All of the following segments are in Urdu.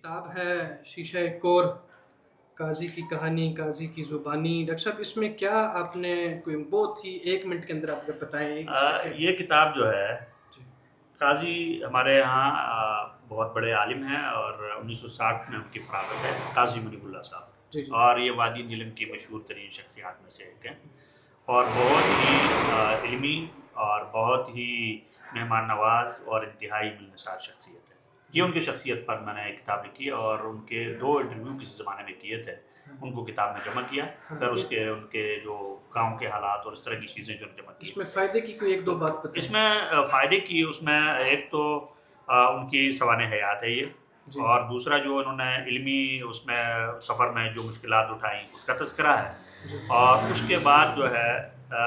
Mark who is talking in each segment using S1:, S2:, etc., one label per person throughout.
S1: کتاب ہے شیشہ کور، قاضی کی کہانی، قاضی کی زبانی۔ ڈاکٹر صاحب اس میں کیا آپ نے کوئی بہت ہی 1 منٹ کے اندر آپ بتائیں
S2: یہ کتاب جو ہے
S1: جی
S2: قاضی ہمارے یہاں بہت بڑے عالم ہیں اور 1960 میں ان کی فراغت ہے، قاضی منیب اللہ صاحب،
S1: جی جی
S2: اور یہ وادی نیلم کی مشہور ترین شخصیات میں سے ایک ہیں، اور بہت ہی علمی اور بہت ہی مہمان نواز اور انتہائی ملنسار شخصیت ہے۔ یہ ان کی شخصیت پر میں نے ایک کتاب لکھی اور ان کے 2 انٹرویو کسی زمانے میں کیے تھے، ان کو کتاب میں جمع کیا، پھر اس کے ان کے جو گاؤں کے حالات اور اس طرح کی چیزیں جو جمع کی۔
S1: اس میں فائدے کی کوئی 1-2 بات بتائیں۔
S2: اس میں فائدے کی، اس میں ایک تو ان کی سوانح حیات ہے یہ، اور دوسرا جو انہوں نے علمی اس میں سفر میں جو مشکلات اٹھائیں اس کا تذکرہ ہے، اور اس کے بعد جو ہے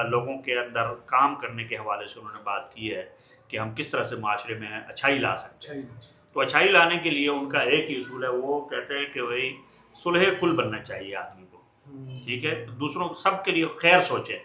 S2: لوگوں کے اندر کام کرنے کے حوالے سے انہوں نے بات کی ہے کہ ہم کس طرح سے معاشرے میں اچھائی لا سکتے ہیں۔ تو اچھائی لانے کے لیے ان کا ایک ہی اصول ہے، وہ کہتے ہیں کہ بھائی صلح کل بننا چاہیے آدمی کو، ٹھیک ہے، دوسروں سب کے لیے خیر سوچیں،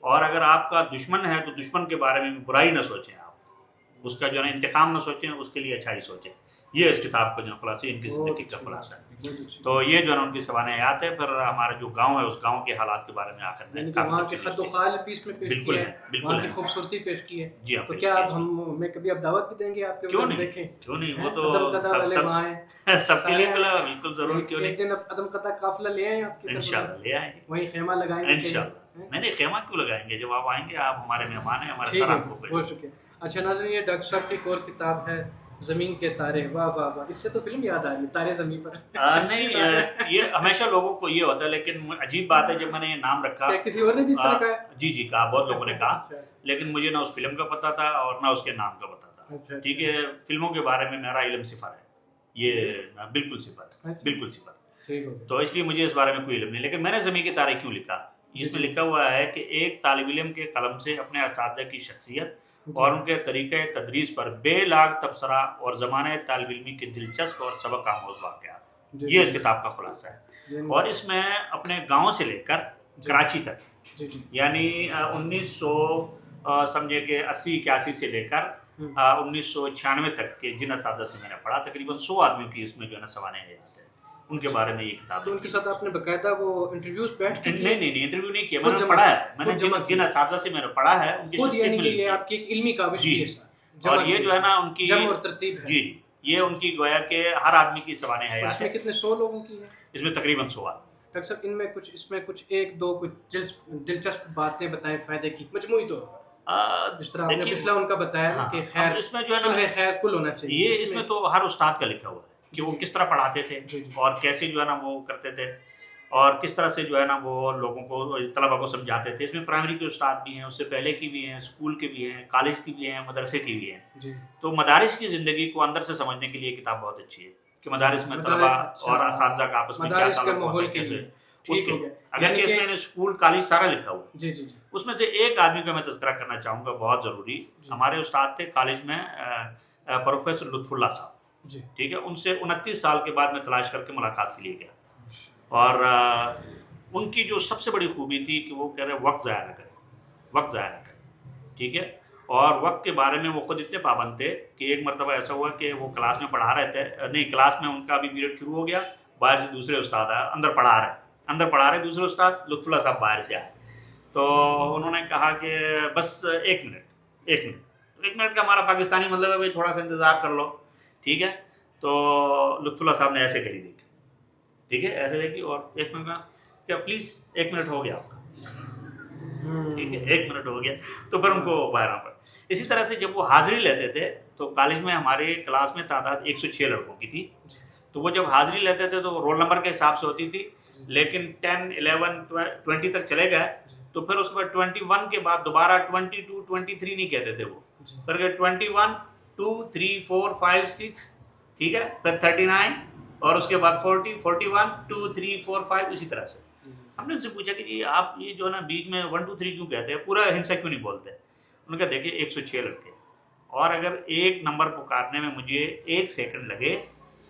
S2: اور اگر آپ کا دشمن ہے تو دشمن کے بارے میں برائی نہ سوچیں، آپ اس کا جو ہے انتقام نہ سوچیں، اس کے لیے اچھائی سوچیں۔ یہ اس کتاب کا جو خلاصہ ان کی زندگی کا خلاصہ ہے۔ تو یہ جو ہے ان کی سوانح حیات ہے، پھر ہمارا جو گاؤں ہے اس گاؤں کے حالات کے بارے میں آخر میں
S1: وہاں کے خط و خال بھی اس میں پیش
S2: بالکل
S1: کی
S2: ہے،
S1: ہے،
S2: بالکل
S1: وہاں کی
S2: ہے،
S1: خوبصورتی پیش کی ہے۔
S2: جی ہاں،
S1: تو
S2: پیش
S1: کیا
S2: کیا
S1: آپ ہمیں کبھی آپ دعوت بھی دیں گے آپ کے
S2: کیوں
S1: ادھر
S2: نہیں،
S1: دیکھیں؟
S2: کیوں نہیں، وہ تو
S1: عدم قطع والے وہاں ہیں،
S2: سب کے لیے کھلا ہے، بالکل ضرور، کیوں نہیں،
S1: ایک دن عدم قطع قافلہ لے آئیں آپ کی طرف،
S2: انشاءاللہ لے آئیں گے،
S1: وہیں خیمہ لگائیں گے
S2: انشاءاللہ۔ نہیں نہیں، خیمہ کیوں لگائیں گے، جب آپ آئیں گے آپ ہمارے مہمان ہیں، ہمارا
S1: ٹھیک
S2: سر
S1: ہے،
S2: آپ کو
S1: بہت شکریہ۔ اچھا ناظرین، یہ ڈاکٹر صاحب کی ایک اور کتاب ہے زمین کے تارے۔ واہ واہ واہ، اس سے تو فلم یاد آ رہی ہے، تارے زمین پر۔
S2: نہیں، یہ ہمیشہ لوگوں کو یہ ہوتا ہے، لیکن عجیب بات ہے جب میں نے یہ نام رکھا،
S1: کیا کسی اور نے بھی اس طرح کہا؟
S2: جی جی کہا، بہت لوگوں نے کہا، لیکن مجھے نہ اس فلم کا پتہ تھا اور نہ اس کے نام کا پتہ تھا، ٹھیک ہے، فلموں کے بارے میں میرا علم صفر ہے، یہ بالکل صفر ہے، بالکل صفر، تو اس لیے مجھے اس بارے میں کوئی علم نہیں۔ لیکن میں نے زمین کے تارے کیوں لکھا، اس میں لکھا ہوا ہے کہ ایک طالب علم کے قلم سے اپنے اساتذہ کی شخصیت اور ان کے طریقہ تدریس پر بے لاگ تبصرہ اور زمانۂ طالب علمی کے دلچسپ اور سبق آموز واقعات، یہ اس کتاب کا خلاصہ ہے۔ اور اس میں اپنے گاؤں سے لے کر کراچی تک، یعنی 1900 سمجھے کہ 80-81 سے لے کر 1996 تک کے جن اساتذہ سے میں نے پڑھا، تقریباً 100 آدمیوں کی اس میں جو ہے نا سوانح حیات ہے، ان کے بارے میں یہ کتاب ہے۔
S1: ان کے ساتھ آپ نے باقاعدہ وہ انٹرویوز بیٹھ کے
S2: نہیں انٹرویو نہیں کیا، میں نے پڑھا ہے، میں نے جن اساتذہ سے میں نے پڑھا ہے ان کی
S1: خود، یعنی کہ یہ
S2: شخصیت
S1: آپ کی ایک علمی کاوش
S2: جی، اور یہ جو ہے نا ان کی
S1: جمع اور ترتیب ہے۔
S2: جی جی، یہ ان کی گویا کہ ہر آدمی کی سوانح حیات ہے۔
S1: اس میں کتنے 100 لوگوں کی ہے؟
S2: اس میں تقریباً 100 آدمی۔
S1: ڈاکٹر صاحب اس میں کچھ 1-2 کچھ دلچسپ باتیں بتائیں فائدے کی، مجموعی طور پر، جس طرح آپ نے پچھلا ان کا بتایا نا کہ خیر،
S2: اس میں جو ہے نا
S1: خیر کل ہونا چاہیے،
S2: یہ اس میں تو ہر استاد کا لکھا ہوا ہے کہ وہ کس طرح پڑھاتے تھے اور کیسے جو ہے نا وہ کرتے تھے، اور کس طرح سے جو ہے نا وہ لوگوں کو، طلبہ کو سمجھاتے تھے۔ اس میں پرائمری کے استاد بھی ہیں، اس سے پہلے کی بھی ہیں، اسکول کے بھی ہیں، کالج کی بھی ہیں، مدرسے کی بھی ہیں، تو مدارس کی زندگی کو اندر سے سمجھنے کے لیے کتاب بہت اچھی ہے کہ مدارس میں طلبہ اور اساتذہ کا آپس میں کیا تعلق ہے، کیسے اس کے، اگرچہ اس میں اسکول کالج سارا لکھا ہوا ہے۔ اس میں سے ایک آدمی کا میں تذکرہ کرنا چاہوں گا بہت ضروری، ہمارے استاد تھے کالج میں پروفیسر لطف اللہ صاحب، ٹھیک ہے، ان سے 29 سال کے بعد میں تلاش کر کے ملاقات کے لیے گیا، اور ان کی جو سب سے بڑی خوبی تھی کہ وہ کہہ رہے وقت ضائع نہ کریں، وقت ضائع نہ کریں، ٹھیک ہے، اور وقت کے بارے میں وہ خود اتنے پابند تھے کہ ایک مرتبہ ایسا ہوا کہ وہ کلاس میں پڑھا رہے تھے، نہیں کلاس میں ان کا بھی پیریڈ شروع ہو گیا، باہر سے دوسرے استاد آئے، اندر پڑھا رہے دوسرے استاد، لطف اللہ صاحب باہر سے آئے، تو انہوں نے کہا کہ بس ایک منٹ کا ہمارا پاکستانی مطلب ہے بھائی تھوڑا سا انتظار کر لو، ٹھیک ہے، تو لطف اللہ صاحب نے ایسے کری دیکھی، ٹھیک ہے، ایسے دیکھی، اور 1 منٹ کا کیا پلیز 1 منٹ ہو گیا آپ کا، ٹھیک ہے، 1 منٹ ہو گیا، تو پھر ان کو باہر آنا پڑا۔ اسی طرح سے جب وہ حاضری لیتے تھے تو کالج میں ہمارے کلاس میں تعداد 106 لڑکوں کی تھی، تو وہ جب حاضری لیتے تھے تو رول نمبر کے حساب سے ہوتی تھی، لیکن 10 11 20 تک چلے گئے تو پھر اس کے بعد 21 کے بعد دوبارہ 22 23 نہیں کہتے تھے، وہ پھر 21 2 3 4 5 6، ٹھیک ہے، پھر 39، اور اس کے بعد 40 41 2 3 4 5، اسی طرح سے۔ ہم نے ان سے پوچھا کہ جی آپ یہ جو ہے نا بیچ میں 1 2 3 کیوں کہتے ہیں، پورا ہنسا کیوں نہیں بولتے؟ انہوں نے کہا دیکھیے 106 لڑکے، اور اگر ایک نمبر پکارنے میں مجھے 1 سیکنڈ لگے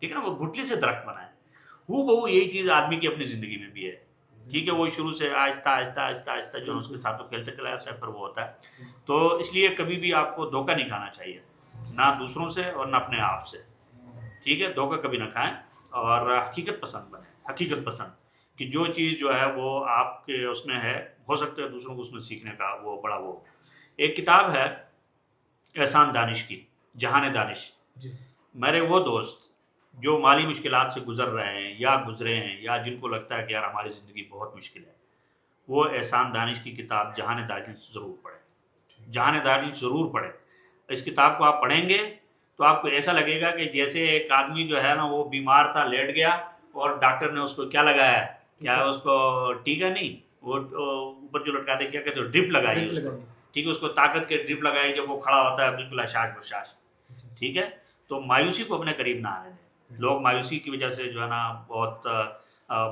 S2: ٹھیک ہے نا, وہ گٹلی سے درخت بنا ہے. وہ یہی چیز آدمی کی اپنی زندگی میں بھی ہے. ٹھیک ہے, وہ شروع سے آہستہ آہستہ آہستہ آہستہ جو ہے اس کے ساتھ وہ کھیلتے چلا جاتا ہے, پھر وہ ہوتا ہے. تو اس لیے کبھی بھی آپ کو دھوکہ نہیں کھانا چاہیے, نہ دوسروں سے اور نہ اپنے آپ سے. ٹھیک ہے, دھوکہ کبھی نہ کھائیں اور حقیقت پسند بنیں, حقیقت پسند, کہ جو چیز جو ہے وہ آپ کے اس میں ہے, ہو سکتا ہے دوسروں کو اس میں سیکھنے کا وہ بڑا وہ. ایک کتاب ہے احسان دانش کی, جہان دانش. میرے وہ دوست جو مالی مشکلات سے گزر رہے ہیں یا گزرے ہیں, یا جن کو لگتا ہے کہ یار ہماری زندگی بہت مشکل ہے, وہ احسان دانش کی کتاب جہان دانش ضرور پڑھیں. جہان دانش ضرور پڑھیں. اس کتاب کو آپ پڑھیں گے تو آپ کو ایسا لگے گا کہ جیسے ایک آدمی جو ہے نا وہ بیمار تھا, لیٹ گیا, اور ڈاکٹر نے اس کو کیا لگایا ہے, کیا اس کو ٹیکا نہیں, وہ اوپر جو لٹکاتے کیا کہتے ہیں, ڈرپ لگائی اس کو. ٹھیک ہے, اس کو طاقت کے ڈرپ لگائی, جب وہ کھڑا ہوتا ہے بالکل حشاش بشاش. ٹھیک ہے, تو مایوسی کو اپنے قریب نہ آنے دیں. لوگ مایوسی کی وجہ سے جو ہے نا بہت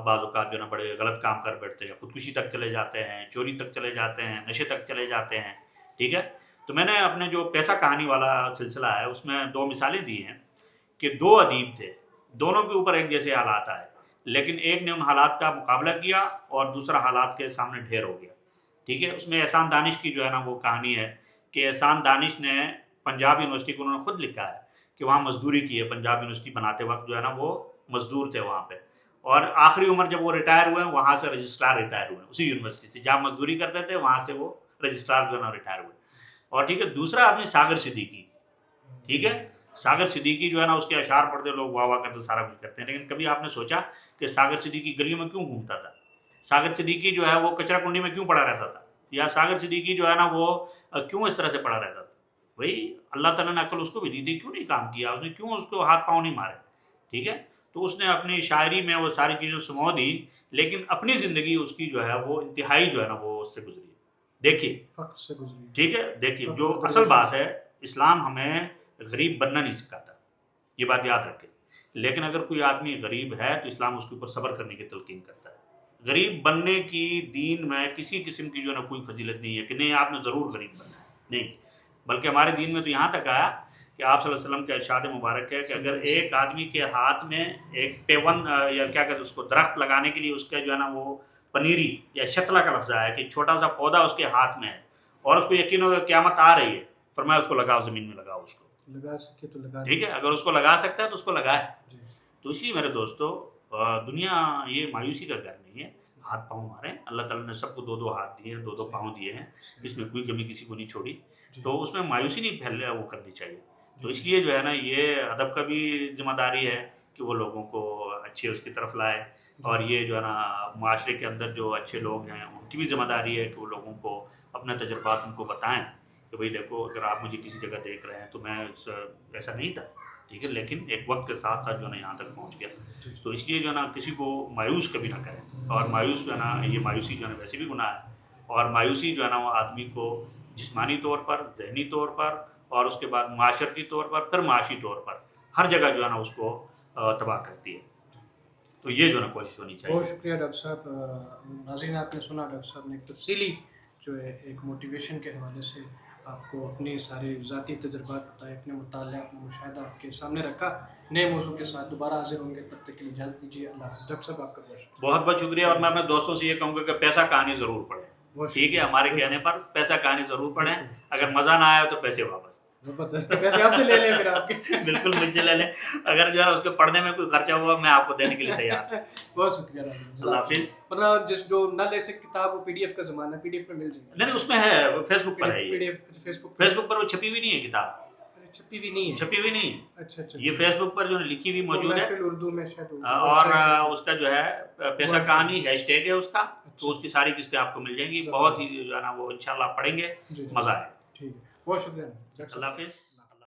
S2: بعض اوقات جو ہے نا بڑے غلط کام کر بیٹھتے ہیں, خودکشی تک چلے جاتے ہیں, چوری تک چلے جاتے ہیں, نشے تک چلے جاتے ہیں. ٹھیک ہے, تو میں نے اپنے جو پیسہ کہانی والا سلسلہ ہے اس میں 2 مثالیں دی ہیں کہ 2 ادیب تھے, دونوں کے اوپر ایک جیسے حالات آئے, لیکن ایک نے ان حالات کا مقابلہ کیا اور دوسرا حالات کے سامنے ڈھیر ہو گیا. ٹھیک ہے, اس میں احسان دانش کی جو ہے نا وہ کہانی ہے کہ احسان دانش نے پنجاب یونیورسٹی کو انہوں نے خود لکھا ہے کہ وہاں مزدوری کی ہے. پنجاب یونیورسٹی بناتے وقت جو ہے نا وہ مزدور تھے وہاں پہ, اور آخری عمر جب وہ ریٹائر ہوئے وہاں سے رجسٹرار ریٹائر ہوئے, اسی یونیورسٹی سے جہاں مزدوری کرتے تھے وہاں سے وہ رجسٹرار جو ہے نا ریٹائر ہوئے. اور ٹھیک ہے, دوسرا آدمی ساگر صدیقی. ٹھیک ہے, ساگر صدیقی جو ہے نا اس کے اشعار پڑھتے لوگ واہ واہ کرتے, سارا کچھ کرتے ہیں, لیکن کبھی آپ نے سوچا کہ ساگر صدیقی گلیوں میں کیوں گھومتا تھا, ساگر صدیقی جو ہے وہ کچرا کنڈی میں کیوں پڑا رہتا تھا, یا ساگر صدیقی جو ہے نا وہ کیوں اس طرح سے پڑا رہتا تھا. بھائی اللہ تعالیٰ نے عقل اس کو بھی دی تھی, کیوں نہیں کام کیا اس نے, کیوں اس کو ہاتھ پاؤں نہیں مارے. ٹھیک ہے, تو اس نے اپنی شاعری میں وہ ساری چیزیں سمو دی, لیکن اپنی زندگی اس کی جو ہے وہ انتہائی جو ہے نا وہ اس سے گزری. دیکھیے, ٹھیک ہے, دیکھیے جو اصل بات ہے, اسلام ہمیں غریب بننا نہیں سکھاتا, یہ بات یاد رکھیں. لیکن اگر کوئی آدمی غریب ہے تو اسلام اس کے اوپر صبر کرنے کی تلقین کرتا ہے. غریب بننے کی دین میں کسی قسم کی جو ہے نا کوئی فضیلت نہیں ہے کہ نہیں آپ نے ضرور غریب بننا ہے, نہیں. بلکہ ہمارے دین میں تو یہاں تک آیا کہ آپ صلی اللہ علیہ وسلم کا ارشاد مبارک ہے کہ اگر ایک آدمی کے ہاتھ میں ایک پیون یا کیا کہتے ہیں اس کو, درخت لگانے کے لیے اس کا جو ہے نا وہ پنیری یا شتلا کا لفظ آیا کہ چھوٹا سا پودا اس کے ہاتھ میں ہے, اور اس کو یقین ہوگا قیامت آ رہی ہے, فرمایا اس کو لگاؤ, زمین میں لگاؤ, اس کو
S1: لگا سکے تو لگا.
S2: ٹھیک ہے, اگر اس کو لگا سکتا ہے تو اس کو لگائے. تو اس لیے میرے دوستو, دنیا یہ مایوسی کا گھر نہیں ہے, ہاتھ پاؤں ماریں. اللہ تعالیٰ نے سب کو 2 ہاتھ دیے ہیں, 2 پاؤں دیے ہیں, اس میں کوئی کمی کسی کو نہیں چھوڑی, تو اس میں مایوسی نہیں پھیلنے وہ کرنی چاہیے. تو اس لیے جو ہے نا یہ ادب کا بھی ذمہ داری ہے کہ وہ لوگوں کو اچھے اس کی طرف لائے, اور یہ جو ہے نا معاشرے کے اندر جو اچھے لوگ ہیں ان کی بھی ذمہ داری ہے کہ وہ لوگوں کو اپنے تجربات ان کو بتائیں کہ بھئی دیکھو اگر آپ مجھے کسی جگہ دیکھ رہے ہیں تو میں ایسا نہیں تھا. ٹھیک ہے, لیکن ایک وقت کے ساتھ ساتھ جو ہے نا یہاں تک پہنچ گیا. تو اس لیے جو ہے نا کسی کو مایوس کبھی نہ کریں, اور مایوس جو ہے نا یہ مایوسی جو ہے نا ویسے بھی گناہ ہے, اور مایوسی جو ہے نا وہ آدمی کو جسمانی طور پر, ذہنی طور پر, اور اس کے بعد معاشرتی طور پر, پھر معاشی طور پر, ہر جگہ جو ہے نا اس کو تباہ کرتی ہے. تو یہ جو ہے نا کوشش ہونی چاہیے.
S1: بہت شکریہ ڈاکٹر صاحب. ناظرین آپ نے سنا ڈاکٹر صاحب نے ایک تفصیلی جو ہے ایک موٹیویشن کے حوالے سے آپ کو اپنی سارے ذاتی تجربات بتائے, اپنے مطالعہ, اپنا مشاہدہ آپ کے سامنے رکھا. نئے موضوع کے ساتھ دوبارہ حاضر ہوں گے, تب تک کے لیے اجازت دیجیے. اللہ حافظ. ڈاکٹر صاحب آپ کا
S2: بہت بہت شکریہ. اور میں اپنے دوستوں سے یہ کہوں گا کہ پیسہ کہانی ضرور پڑھیں. ٹھیک ہے, ہمارے کہنے پر پیسہ کہانی ضرور پڑھیں. اگر مزہ نہ آیا تو پیسے واپس.
S1: پیسے آپ سے لے لیں, پھر آپ کے
S2: بالکل مجھ سے لے لیں. اگر جو ہے اس کے پڑھنے میں کوئی خرچہ ہوا میں آپ کو دینے کے لیے تیار.
S1: بہت شکریہ.
S2: اللہ حافظ.
S1: ورنہ جس جو نہ لے سکے کتاب وہ PDF کا زمانہ ہے, PDF میں مل جائے گا.
S2: نہیں اس میں ہے, فیس بک پر ہے. فیس بک پر وہ چھپی ہوئی نہیں ہے کتاب,
S1: چھپی ہوئی نہیں ہے.
S2: چھپی ہوئی نہیں ہے.
S1: اچھا اچھا.
S2: یہ فیس بک پر جو لکھی ہوئی موجود ہے
S1: اردو میں شاید,
S2: اور اس کا جو ہے پیسہ کہانی ہیش ٹیگ ہے اس کا, تو اس کی ساری قسطیں آپ کو مل جائیں گی. بہت ہی جو ہے نا وہ انشاءاللہ پڑھیں گے, مزہ آئے.
S1: ٹھیک ہے, بہت شکریہ.
S2: اللہ حافظ.